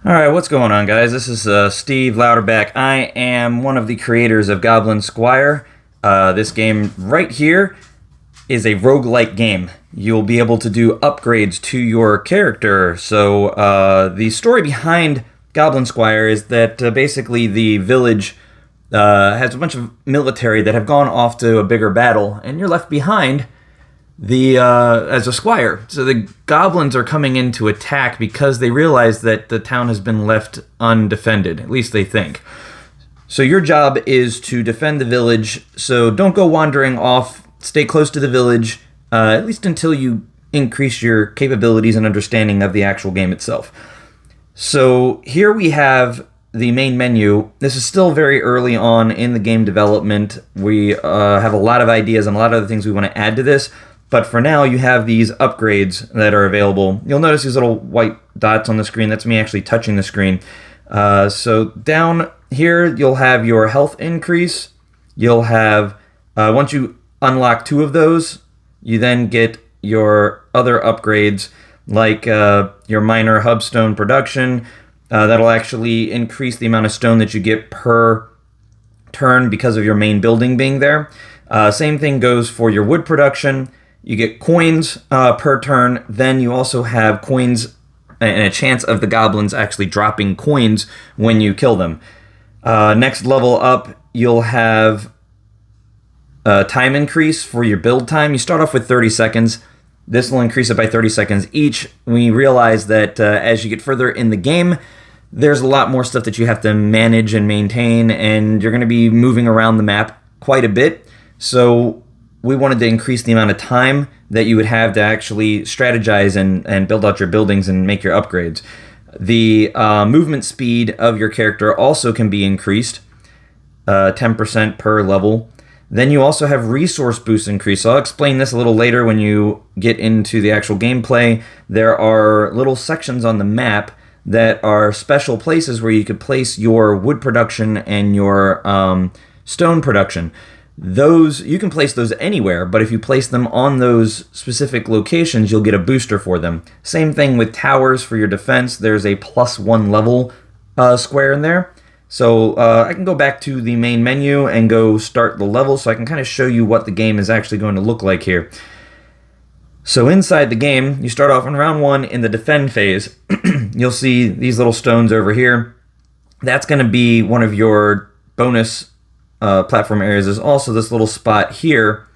Alright, what's going on, guys? This is Steve Louderback. I am one of the creators of Goblin Squire. This game right here is a roguelike game. You'll be able to do upgrades to your character. So, the story behind Goblin Squire is that basically the village has a bunch of military that have gone off to a bigger battle, and you're left behind as a squire. So the goblins are coming in to attack because they realize that the town has been left undefended. At least they think. So your job is to defend the village. So don't go wandering off. Stay close to the village, at least until you increase your capabilities and understanding of the actual game itself. So here we have the main menu. This is still very early on in the game development. We have a lot of ideas and a lot of other things we want to add to this. But for now, you have these upgrades that are available. You'll notice these little white dots on the screen. That's me actually touching the screen. So down here, you'll have your health increase. You'll have, once you unlock 2 of those, you then get your other upgrades, like your minor hub stone production. That'll actually increase the amount of stone that you get per turn because of your main building being there. Same thing goes for your wood production. You get coins per turn. Then you also have coins and a chance of the goblins actually dropping coins when you kill them. Next level up, you'll have time increase for your build time. You start off with 30 seconds. This will increase it by 30 seconds each. We realize that as you get further in the game, there's a lot more stuff that you have to manage and maintain, and you're going to be moving around the map quite a bit. So we wanted to increase the amount of time that you would have to actually strategize and build out your buildings and make your upgrades. The movement speed of your character also can be increased, 10% per level. Then you also have resource boost increase. So I'll explain this a little later when you get into the actual gameplay. There are little sections on the map that are special places where you could place your wood production and your stone production. Those, you can place those anywhere, but if you place them on those specific locations, you'll get a booster for them. Same thing with towers for your defense. There's a +1 level square in there. So I can go back to the main menu and go start the level so I can kind of show you what the game is actually going to look like here. So inside the game, you start off in round 1 in the defend phase. You'll see these little stones over here. That's going to be one of your bonus platform areas. There's also this little spot here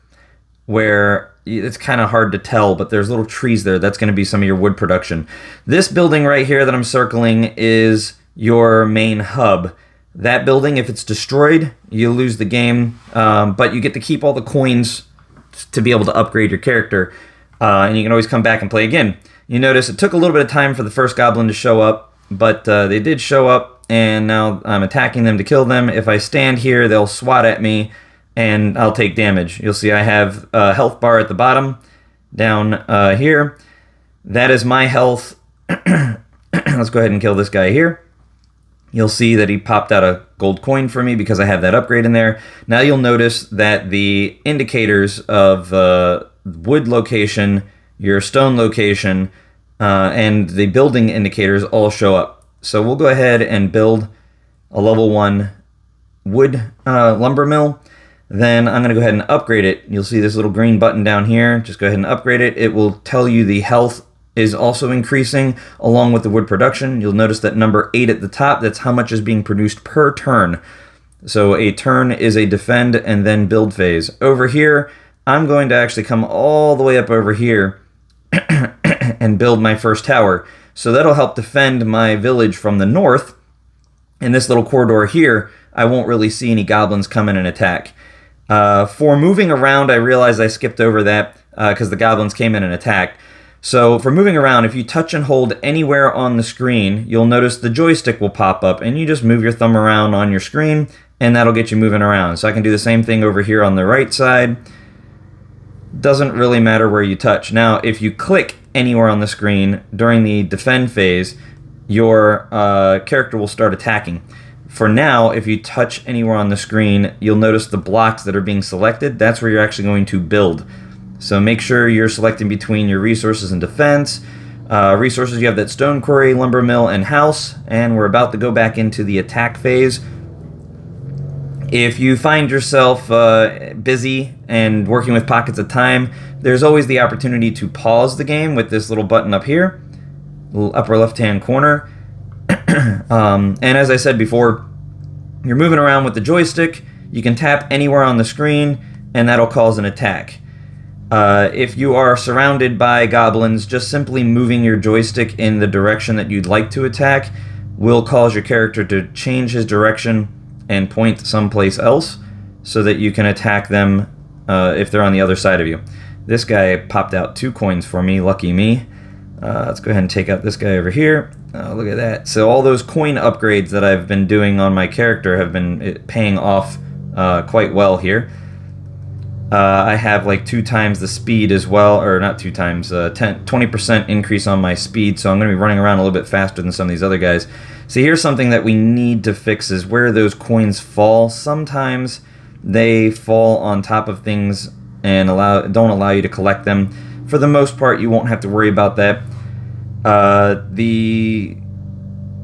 where it's kind of hard to tell, but there's little trees there. That's going to be some of your wood production. This building right here that I'm circling is your main hub. That building, if it's destroyed, you lose the game, but you get to keep all the coins to be able to upgrade your character, and you can always come back and play again. You notice it took a little bit of time for the first goblin to show up, but they did show up, and now I'm attacking them to kill them. If I stand here, they'll swat at me, and I'll take damage. You'll see I have a health bar at the bottom, down here. That is my health. Let's go ahead and kill this guy here. You'll see that he popped out a gold coin for me because I have that upgrade in there. Now you'll notice that the indicators of wood location, your stone location, and the building indicators all show up. So we'll go ahead and build a level 1 wood lumber mill. Then I'm going to go ahead and upgrade it. You'll see this little green button down here. Just go ahead and upgrade it. It will tell you the health is also increasing along with the wood production. You'll notice that number 8 at the top, that's how much is being produced per turn. So a turn is a defend and then build phase. Over here, I'm going to actually come all the way up over here and build my first tower. So that'll help defend my village from the north. In this little corridor here, I won't really see any goblins come in and attack. For moving around, I realized I skipped over that because the goblins came in and attacked. So for moving around, if you touch and hold anywhere on the screen, you'll notice the joystick will pop up, and you just move your thumb around on your screen, and that'll get you moving around. So I can do the same thing over here on the right side. Doesn't really matter where you touch. Now, if you click anywhere on the screen during the defend phase, your character will start attacking. For now, if you touch anywhere on the screen, you'll notice the blocks that are being selected. That's where you're actually going to build. So make sure you're selecting between your resources and defense. Resources, you have that stone quarry, lumber mill, and house, and we're about to go back into the attack phase. If you find yourself busy and working with pockets of time, there's always the opportunity to pause the game with this little button up here, little upper left-hand corner. And as I said before, you're moving around with the joystick. You can tap anywhere on the screen, and that'll cause an attack. If you are surrounded by goblins, just simply moving your joystick in the direction that you'd like to attack will cause your character to change his direction and point someplace else so that you can attack them if they're on the other side of you. This guy popped out 2 coins for me, lucky me. Let's go ahead and take out this guy over here. Look at that. So all those coin upgrades that I've been doing on my character have been paying off quite well here. I have like 2 times the speed as well, or not 2 times, 20% increase on my speed, so I'm going to be running around a little bit faster than some of these other guys. So here's something that we need to fix is where those coins fall. Sometimes they fall on top of things and don't allow you to collect them. For the most part, you won't have to worry about that. The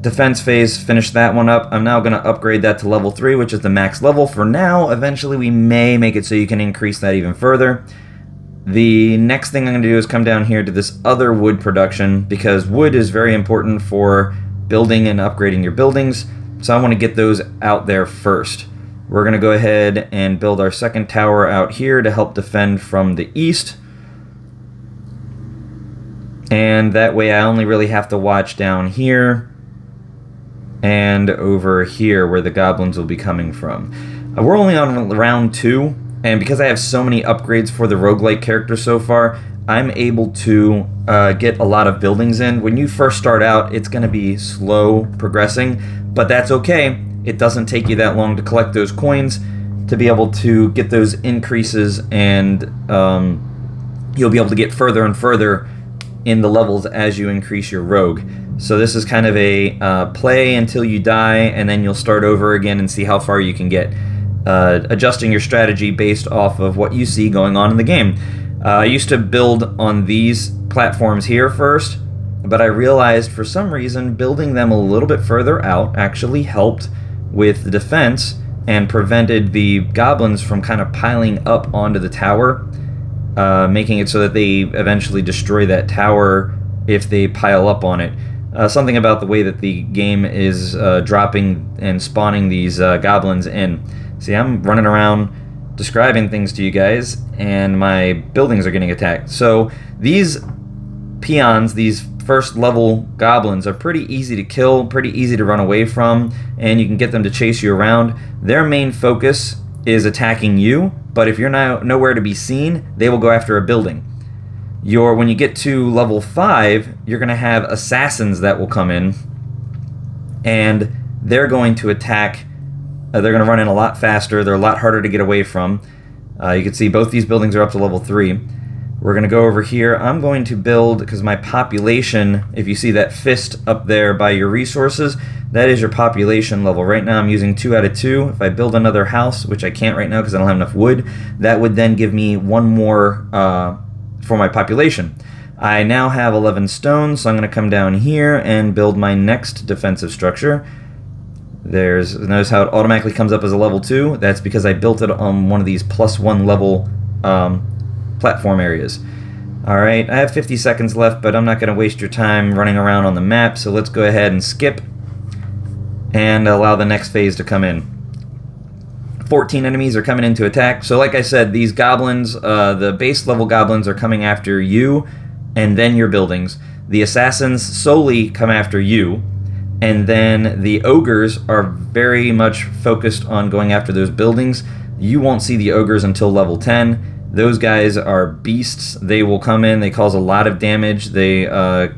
defense phase, finished that one up. I'm now going to upgrade that to level 3, which is the max level for now. Eventually, we may make it so you can increase that even further. The next thing I'm going to do is come down here to this other wood production, because wood is very important for building and upgrading your buildings. So I want to get those out there first. We're going to go ahead and build our second tower out here to help defend from the east. And that way I only really have to watch down here and over here where the goblins will be coming from. We're only on round 2, and because I have so many upgrades for the roguelike character so far, I'm able to get a lot of buildings in. When you first start out, it's going to be slow progressing, but that's okay. It doesn't take you that long to collect those coins to be able to get those increases, and you'll be able to get further and further in the levels as you increase your rogue. So this is kind of a play until you die, and then you'll start over again and see how far you can get, adjusting your strategy based off of what you see going on in the game. I used to build on these platforms here first, but I realized for some reason building them a little bit further out actually helped with the defense and prevented the goblins from kind of piling up onto the tower, making it so that they eventually destroy that tower if they pile up on it. Something about the way that the game is dropping and spawning these goblins in. See, I'm running around describing things to you guys, and my buildings are getting attacked. So these peons, these first level goblins, are pretty easy to kill, pretty easy to run away from, and you can get them to chase you around. Their main focus is attacking you, but if you're nowhere to be seen, they will go after a building. When you get to level 5, you're going to have assassins that will come in, and they're going to attack. They're going to run in a lot faster. They're a lot harder to get away from. You can see both these buildings are up to level 3. We're going to go over here. I'm going to build, because my population, if you see that fist up there by your resources, that is your population level. Right now I'm using 2 out of 2. If I build another house, which I can't right now because I don't have enough wood, that would then give me 1 more for my population. I now have 11 stone, so I'm going to come down here and build my next defensive structure. Notice how it automatically comes up as a level 2. That's because I built it on one of these +1 level platform areas. Alright, I have 50 seconds left, but I'm not going to waste your time running around on the map, so let's go ahead and skip and allow the next phase to come in. 14 enemies are coming in to attack. So like I said, these goblins, the base level goblins, are coming after you and then your buildings. The assassins solely come after you, and then the ogres are very much focused on going after those buildings. You won't see the ogres until level 10. Those guys are beasts. They will come in, they cause a lot of damage. They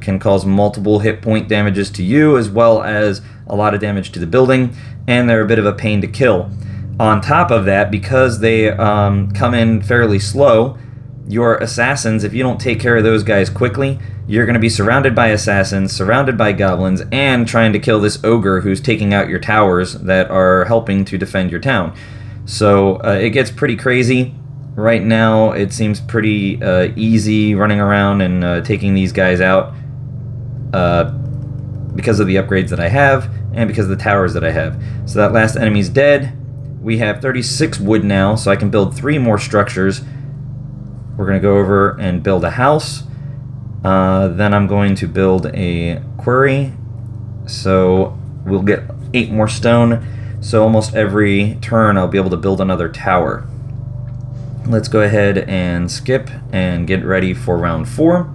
can cause multiple hit point damages to you, as well as a lot of damage to the building, and they're a bit of a pain to kill. On top of that, because they come in fairly slow, your assassins, if you don't take care of those guys quickly, you're going to be surrounded by assassins, surrounded by goblins, and trying to kill this ogre who's taking out your towers that are helping to defend your town. So it gets pretty crazy. Right now, it seems pretty easy running around and taking these guys out. because of the upgrades that I have and because of the towers that I have. So that last enemy's dead. We have 36 wood now, so I can build 3 more structures. We're going to go over and build a house. Then I'm going to build a quarry. So we'll get 8 more stone. So almost every turn I'll be able to build another tower. Let's go ahead and skip and get ready for round 4.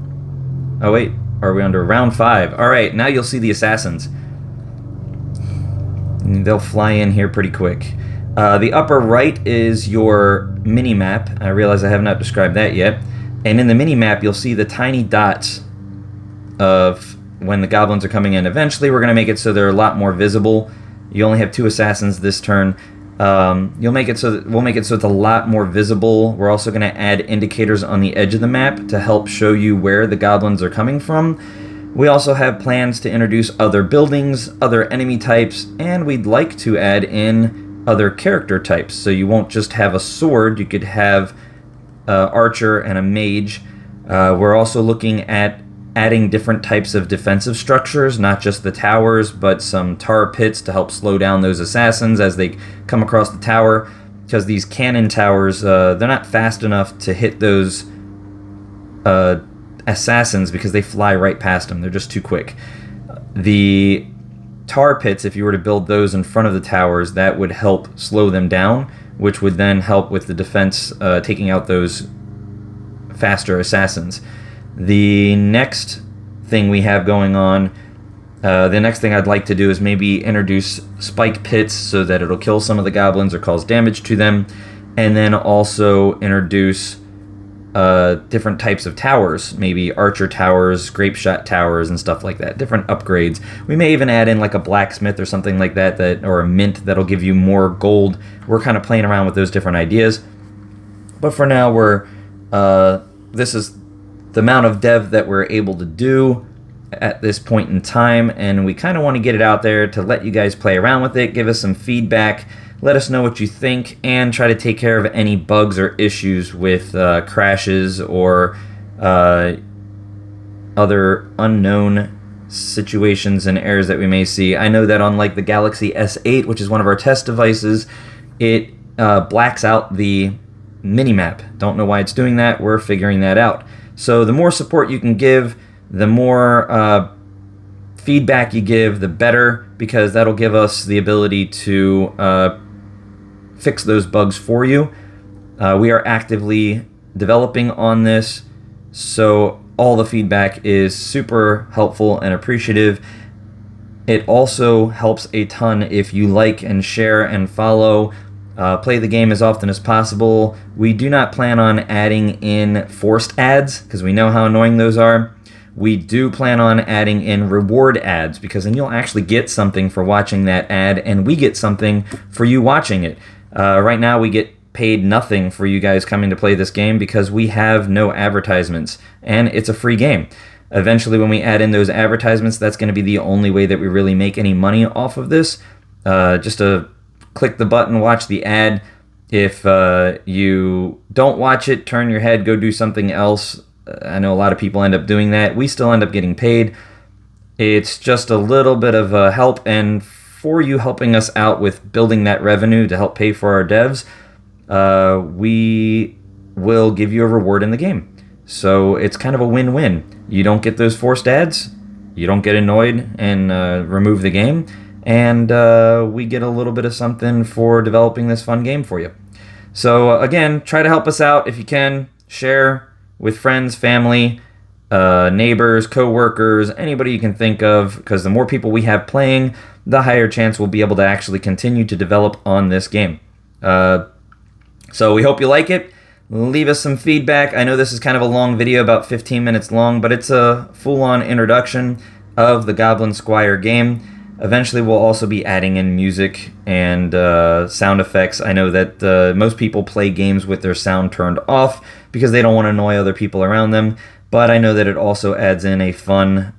Oh wait, are we under round 5? Alright, now you'll see the assassins. They'll fly in here pretty quick. The upper right is your mini-map. I realize I have not described that yet. And in the mini-map, you'll see the tiny dots of when the goblins are coming in. Eventually, we're going to make it so they're a lot more visible. You only have 2 assassins this turn. We'll make it so it's a lot more visible. We're also going to add indicators on the edge of the map to help show you where the goblins are coming from. We also have plans to introduce other buildings, other enemy types, and we'd like to add in other character types. So you won't just have a sword, you could have archer and a mage. We're also looking at adding different types of defensive structures, not just the towers, but some tar pits to help slow down those assassins as they come across the tower, because these cannon towers, they're not fast enough to hit those assassins because they fly right past them. They're just too quick. The tar pits, if you were to build those in front of the towers, that would help slow them down, which would then help with the defense, taking out those faster assassins. The next thing we have going on, the next thing I'd like to do is maybe introduce spike pits so that it'll kill some of the goblins or cause damage to them, and then also introduce different types of towers, maybe archer towers, grape shot towers, and stuff like that, different upgrades. We may even add in like a blacksmith or something like that, or a mint that'll give you more gold. We're kind of playing around with those different ideas, but for now this is the amount of dev that we're able to do at this point in time, and we kind of want to get it out there to let you guys play around with it, give us some feedback, let us know what you think, and try to take care of any bugs or issues with crashes or other unknown situations and errors that we may see. I know that on like the Galaxy S8, which is one of our test devices, it blacks out the minimap. Don't know why it's doing that. We're figuring that out. So the more support you can give, the more feedback you give, the better, because that'll give us the ability to fix those bugs for you. We are actively developing on this, so all the feedback is super helpful and appreciative. It also helps a ton if you like and share and follow. Play the game as often as possible. We do not plan on adding in forced ads, because we know how annoying those are. We do plan on adding in reward ads, because then you'll actually get something for watching that ad, and we get something for you watching it. Right now we get paid nothing for you guys coming to play this game because we have no advertisements, and it's a free game. Eventually, when we add in those advertisements, that's going to be the only way that we really make any money off of this. Just to click the button, watch the ad. If you don't watch it, turn your head, go do something else. I know a lot of people end up doing that. We still end up getting paid. It's just a little bit of help, and for you helping us out with building that revenue to help pay for our devs, we will give you a reward in the game. So it's kind of a win-win. You don't get those forced ads, you don't get annoyed and remove the game, and we get a little bit of something for developing this fun game for you. So again, try to help us out if you can. Share with friends, family, neighbors, co-workers, anybody you can think of, because the more people we have playing, the higher chance we'll be able to actually continue to develop on this game. So we hope you like it. Leave us some feedback. I know this is kind of a long video, about 15 minutes long, but it's a full-on introduction of the Goblin Squire game. Eventually we'll also be adding in music and sound effects. I know that most people play games with their sound turned off because they don't want to annoy other people around them, but I know that it also adds in a fun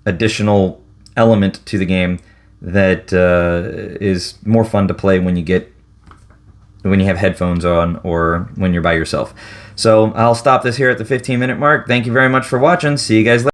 additional element to the game that is more fun to play when you have headphones on or when you're by yourself. So I'll stop this here at the 15-minute mark. Thank you very much for watching. See you guys later.